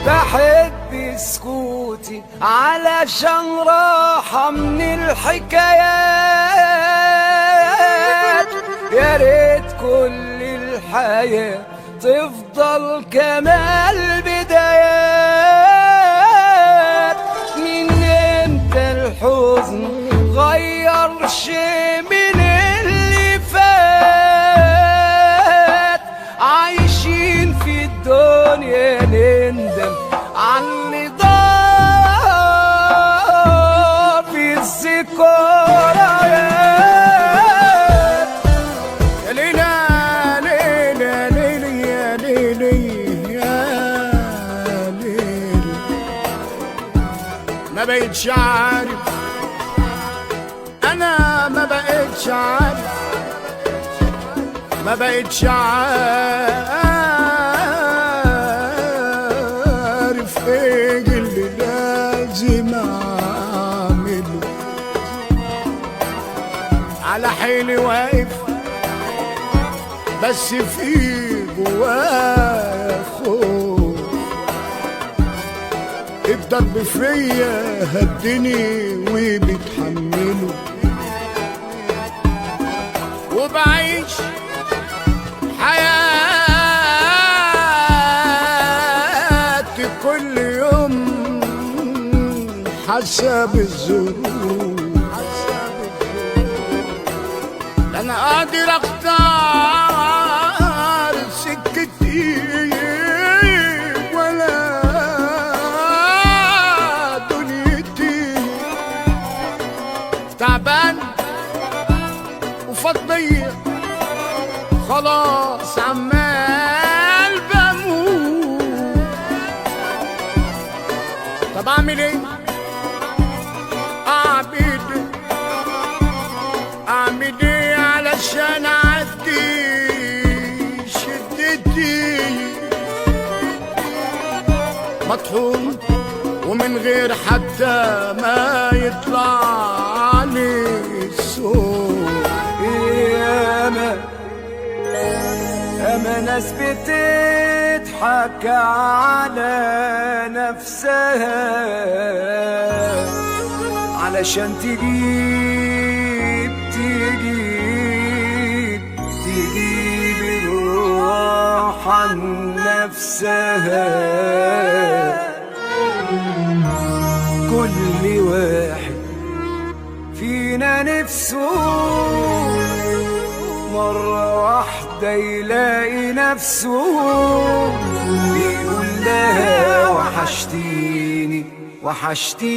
بحب سكوتي علشان راحة من الحكايات، يا ريت كل الحياة تفضل كما البدايات. من امتى الحزن غير شي من اللي فات؟ عايشين في الدنيا نندم عاللي ضاع في الذكريات. يا ليلى ليلى ليلى يا ليلى يا ليلى، ما بقتش عارف، أنا ما بقتش عارف، ما بقتش عارف ايه اللي لازم اعمله. على حيلي واقف بس في جوايا خوف، الضرب فيا هدني وبتحمله، وبعيش حياتي كل يوم حسب الظروف. لا انا قادر اختار سكتي ولا دنيتي، تعبان وفضية خلاص عمال بموت. طب اعمل ايه؟ اعمل ايه علشان اعدي شدتي؟ مطحون ومن غير حتى ما يطلع لي الصوت. ياما ناس بتضحك على نفسها علشان تجيب الروح عن نفسها. كل واحد فينا نفسه مرة واحدة يلاقي نفسه بيقول لها وحشتيني وحشتيني،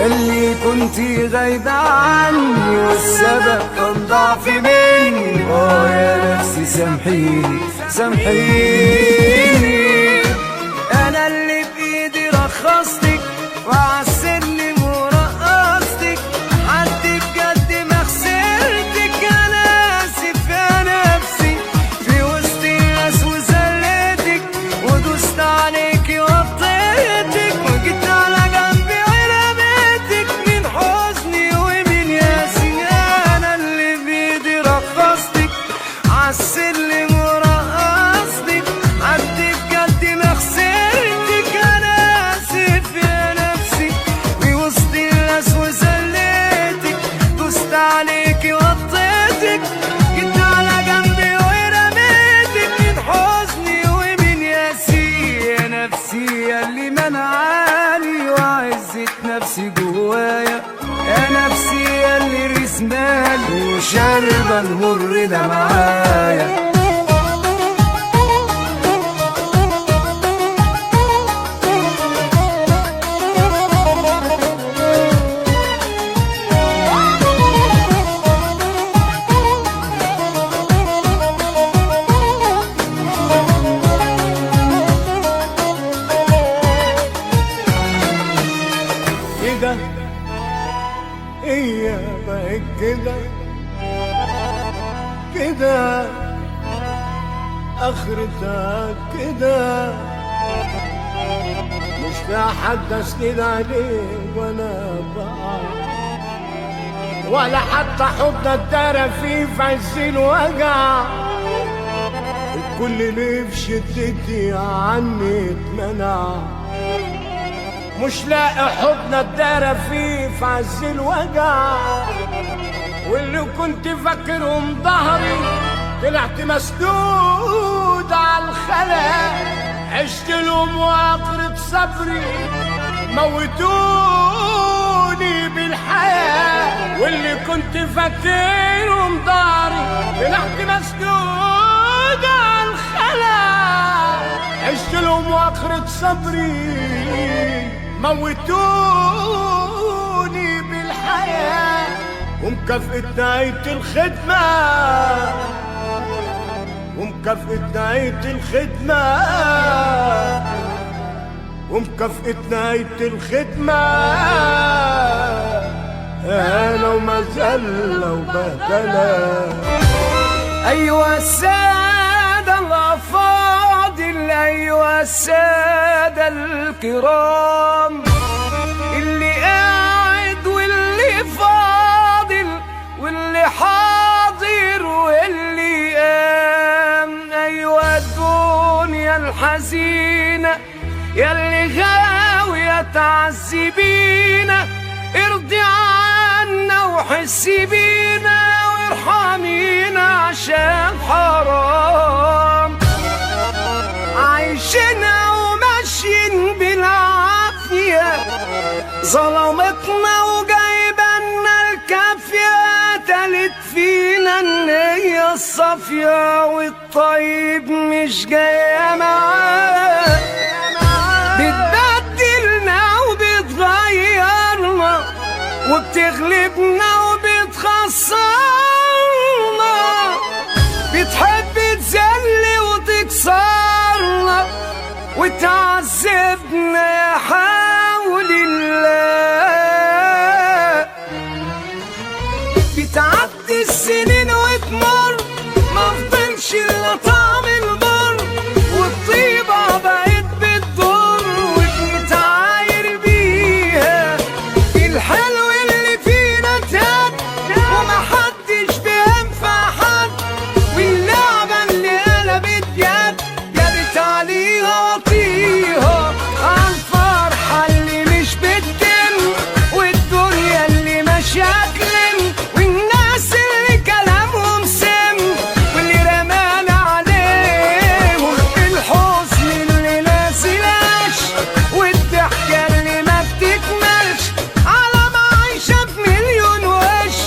اللي كنتي غايبة عني والسبب كان ضعف مني. يا نفسي سامحيني سامحيني، أنا اللي بإيدي رخصتك وعسلني ورقصتك، حد بجد ما خسرتك. أنا آسف يا نفسي في وسط الناس وزلتك، ودوست عليكي وطيتك، وجيت على جنبي ورميتك من حزني ومن ياسي. أنا اللي بإيدي رقصتك عسلني ورقصتك، حد بجد ما خسرتك. أنا آسف يا نفسي في وسط الناس وزلتك، دوست عليكي وطيتك، جيت على جنبي ورميتك من حزني ومن ياسي. يا نفسي ياللي منعاني وعزت نفسي جوايا، يا نفسي ياللي رسمالي وشاربة المر ده معايا. كده اخرتها كده، مش في حد اسند عليه وانا بقع، ولا حتى حضن الدار فيه في عز الوجع. الكل ليه في شدتي عني اتمنع، مش لاقي حضن الدار فيه في عز الوجع. واللي كنت فاكرهم ظهري طلعت مسدود على الخلا، عشت لهم واخرة صبري موتوني بالحياة. واللي كنت فاكرهم ظهري طلعت مسدود على الخلا، عشت لهم واخرة صبري موتوني بالحياة. ومكافأة نهاية الخدمة، ومكافأة نهاية الخدمة، ومكافأة نهاية الخدمة أنا ومذلة وبهدلة. أيوة السادة الأفاضل، أيوة السادة الكرام، اللي قاعد واللي فاضل واللي حاضر واللي قام. أيوة الدنيا الحزينة ياللي غاوية تعذبينا، ارضي عنا وحسي بينا وارحمينا عشان حرام. عايشنا وماشيين بالعافية، ظلمتنا وجايبنا الكافية، تالت فينا النية الصافية والطيب مش جاية معاه. بتبدلنا وبتغيرنا وبتغلبنا وبتخسرنا، بتحب تذل وتكسرنا وتعذبنا يا حول الله. بتعدي السنين وتمر ما فضلش الا طعم المر، والطيبة بقت بتضر وبنتعاير بيها. الحلو اللي فينا تهد ومحدش بينفع حد، واللعبة اللي قلبت جد جابت عليها وطيها. عالفرحة اللي مش بتتم والدنيا اللي ماشية تلم، والناس اللي كلامهم سم واللي رمانا عليهم، الحزن اللي نازلاش والضحكة اللي ما بتكملش، عالم عايشة بمليون وش،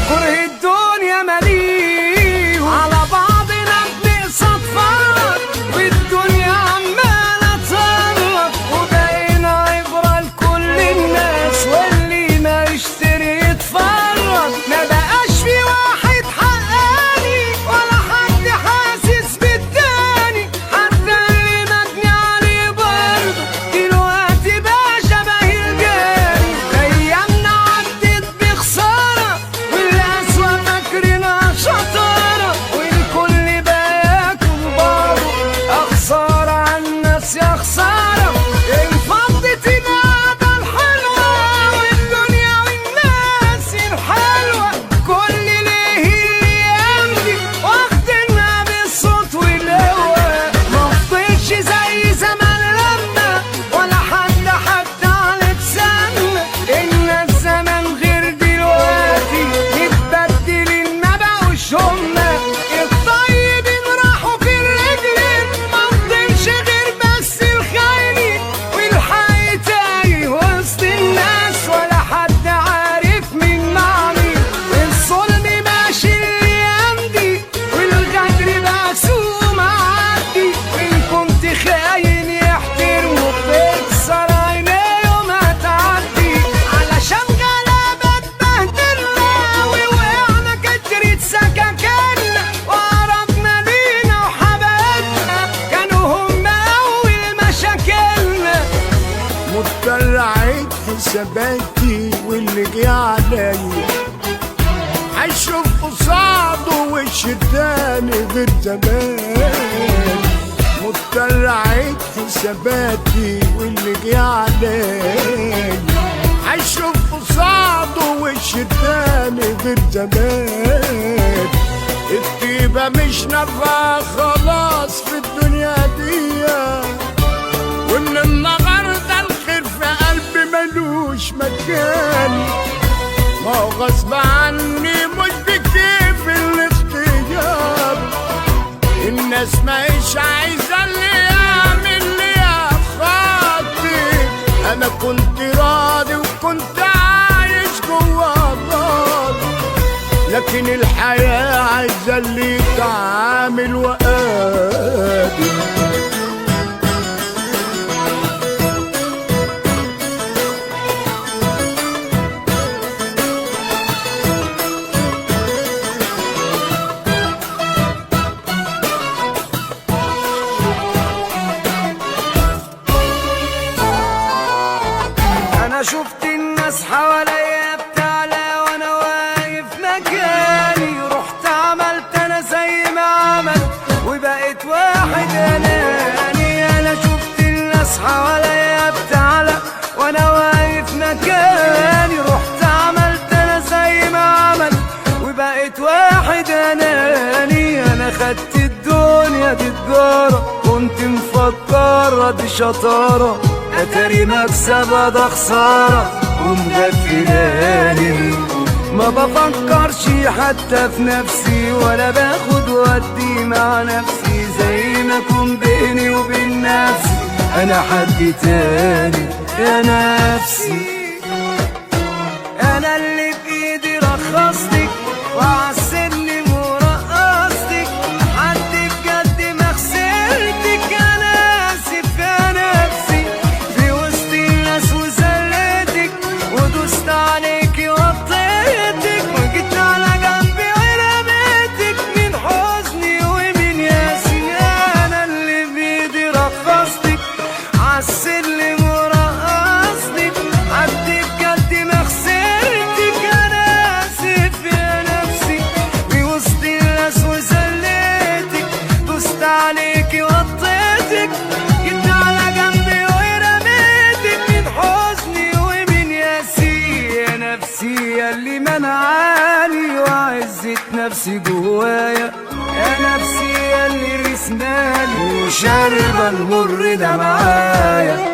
كره الدنيا مليهم. على بعضنا بنقسط فرق والدنيا عمالة تطرق، وبقينا عبرة لكل الناس واللي ما يشتري يتفرج. ما بقاش في واحد حقاني ولا حد حاسس بالتاني، حتى اللي مبني عليه برضه دلوقتي بقى شبه الجاني. أيامنا عدت بخسارة والقسوة فاكرينها شطارة، والكل بقى ياكل بعضه، أخسارة عالناس يا خسارة. انفضت القعدة الحلوة والدنيا والناس الحلوة، كل ليه الأيام دي واخدينها بالصوت والقوة. مفضلش زي زمان لما ولا حد حتى على لساننا، إن الزمن غير دلوقتي اتبدل ما بقوش هما. الطيبين راحوا في الرجلين، مفضلش غير بس الخاينين، والحق تايه وسط الناس ولا حد عارف مين مع مين. الظلم ماشي الأيام دي والغدر بقى سوق معدي، وإن كنت خاين يحترموا بتكسر عينيهم هتعدي. علشان غلابة اتبهدلنا ووقعنا كترت سكاكيننا، وقربنا لينا وحبايبنا كانوا هم أول مشاكلنا. مضطر اعيد حساباتي واللي جه عليا، هشوف قصاده وش وش التاني غير زمان. مضطر اعيد حساباتي واللي جه عليا هشوف قصاده وش التاني غير زمان. الطيبة مش نافعة خلاص في الدنيا دي، ومن النهاردة الخير في قلبي ملوش مكان. ما هو غصب عني مش بكيف الاختيار، الناس ماهيش عايزة اللي يعمل لي خاطر. انا كنت راضي وكنت عايش جوا النار، لكن الحياة عايزة اللي يتعامل وقادر. انا شفت الناس حواليا بتعلى وانا واقف مكاني، رحت عملت انا زي ما عمل وبقيت واحد اناني. انا شفت الناس حواليا بتعلى وانا واقف مكاني، رحت عملت انا زي ما عمل وبقيت واحد اناني. انا خدت الدنيا دي تجارة، كنت مفكرة دي شطارة، اتاري مكسبة ده خسارة ومغفلاني. ما بفكرش حتى في نفسي ولا باخد ودي مع نفسي، زي ما اكون بيني وبين نفسي انا حد تاني يا نفسي. انا اللي بايدي رخصتك وعالسلم ورقصتك، حد بجد ما خسرتك. انا اسف يا نفسي في وسط الناس وزلتك ودوست عليكي وطيتك، وجيت على جنبي ورميتك من حزني ومن ياسي. انا اللي بايدي رقصتك عالسلم ورقصتك، حد بجد ما خسرتك. انا اسف يا نفسي في وسط الناس وزلتك دوست عليكي وطيتك، جيت على جنبي ورميتك من حزني ومن ياسي. يا نفسي ياللي منعاني وعزت نفسي جوايا، يا نفسي ياللي رسماني وشاربة المر ده معايا.